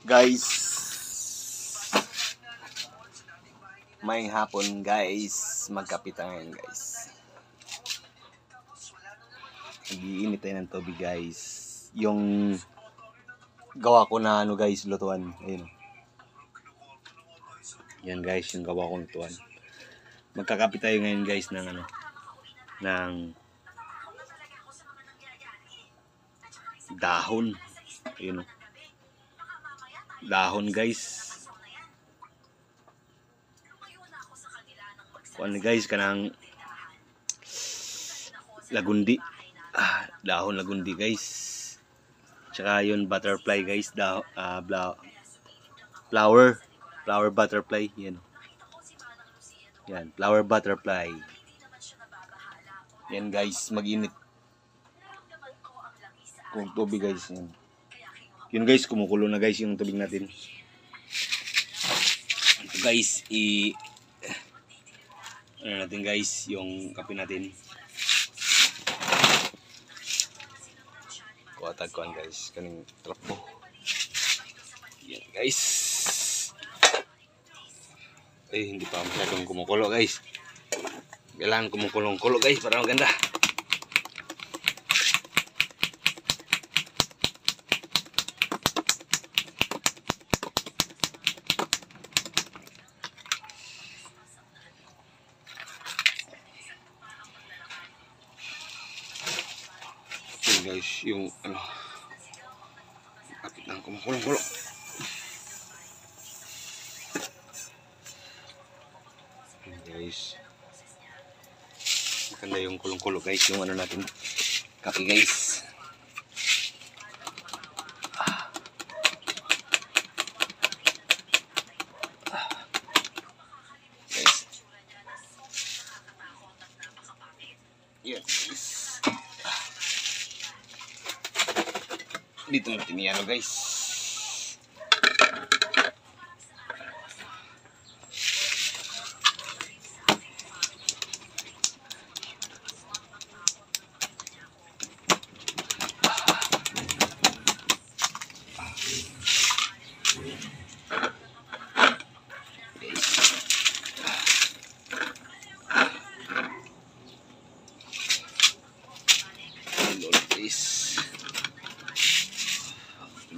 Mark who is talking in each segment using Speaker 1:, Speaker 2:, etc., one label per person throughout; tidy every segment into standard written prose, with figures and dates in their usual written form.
Speaker 1: Guys, may hapon guys, magkape tayo ngayon guys. Nag-iinit tayo ng tubig guys. Yung gawa ko na ano guys, lutuan. Ayun. Yan guys, yung gawa kong lutuan. Magkakape tayo ngayon guys ng ano, ng dahon. Ayun. Dahon guys. Kuan guys kanang lagundi. Dahon lagundi guys. Tsaka yun butterfly guys, flower butterfly yan. Yan, flower butterfly. Yan guys, mag-init. Kung tubig guys yan. Yun guys, kumukulo na guys yung tubig natin. Ito guys, ano natin guys, yung kape natin. Kuha-tagkuhan guys, kaning trapo. Yan guys. Ay, hindi pa masyadong kumukulo guys. Kailangan kumukulong-kulo guys para maganda. Guys, yung ano, kapit ng kumukulong-kulo. Guys, maganda yung kulong-kulo guys, yung ano natin, kape guys. Guys, yan guys. Dito natin yan guys.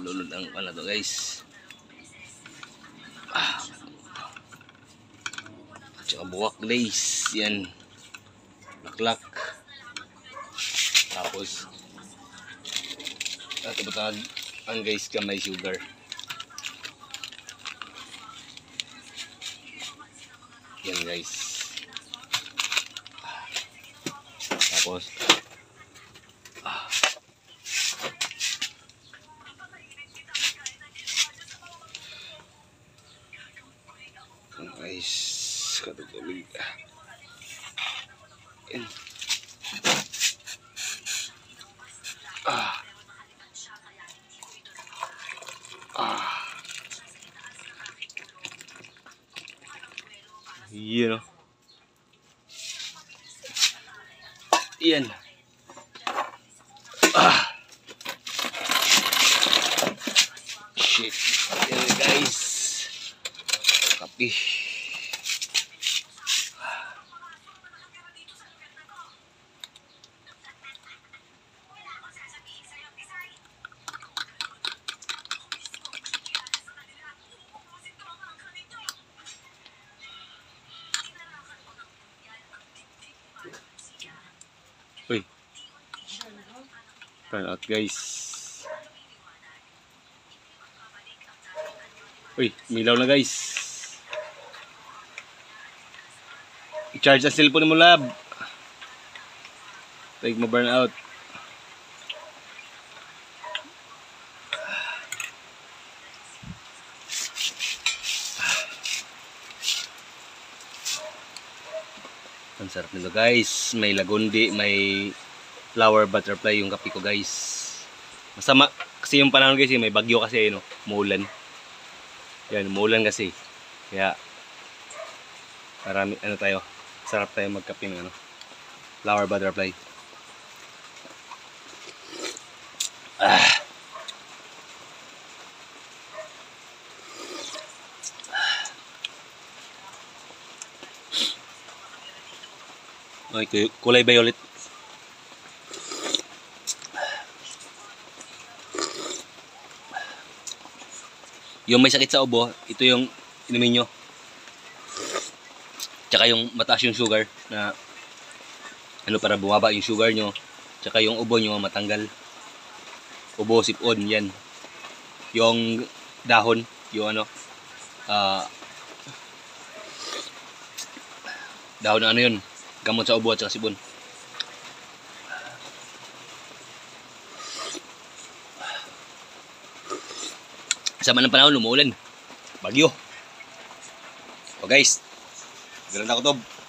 Speaker 1: Lulod ang ano to guys. Tsaka buwak guys. Yan. Laklak. Tapos batag ang guys kamay sugar. Yan guys. Tapos guys, katutubig. Yan. Yan o. Yan. Shit. Yan guys. Kape. Uy, turn out guys. Uy, milaw na guys. I-charge ang cellphone mo lab. Take mo burn out. Ang sarap nito guys. May lagundi, may flower butterfly yung kape ko guys. Masama kasi yung panahon guys, may bagyo kasi no, umuulan. Yan, umuulan kasi. Kaya marami ano tayo. Sarap tayo magkape ng ano, flower butterfly. Okay, kulay violet. Yung may sakit sa ubo, ito yung inumin nyo. Tsaka yung mataas yung sugar na ano para bumaba yung sugar nyo. Tsaka yung ubo nyo matanggal. Ubo, sipon, yan. Yung dahon, yung ano, dahon na ano yun, gamot sa ubo at saka sipon. Sama ng panahon, umuulan. Bagyo. O guys, ganda na ko to.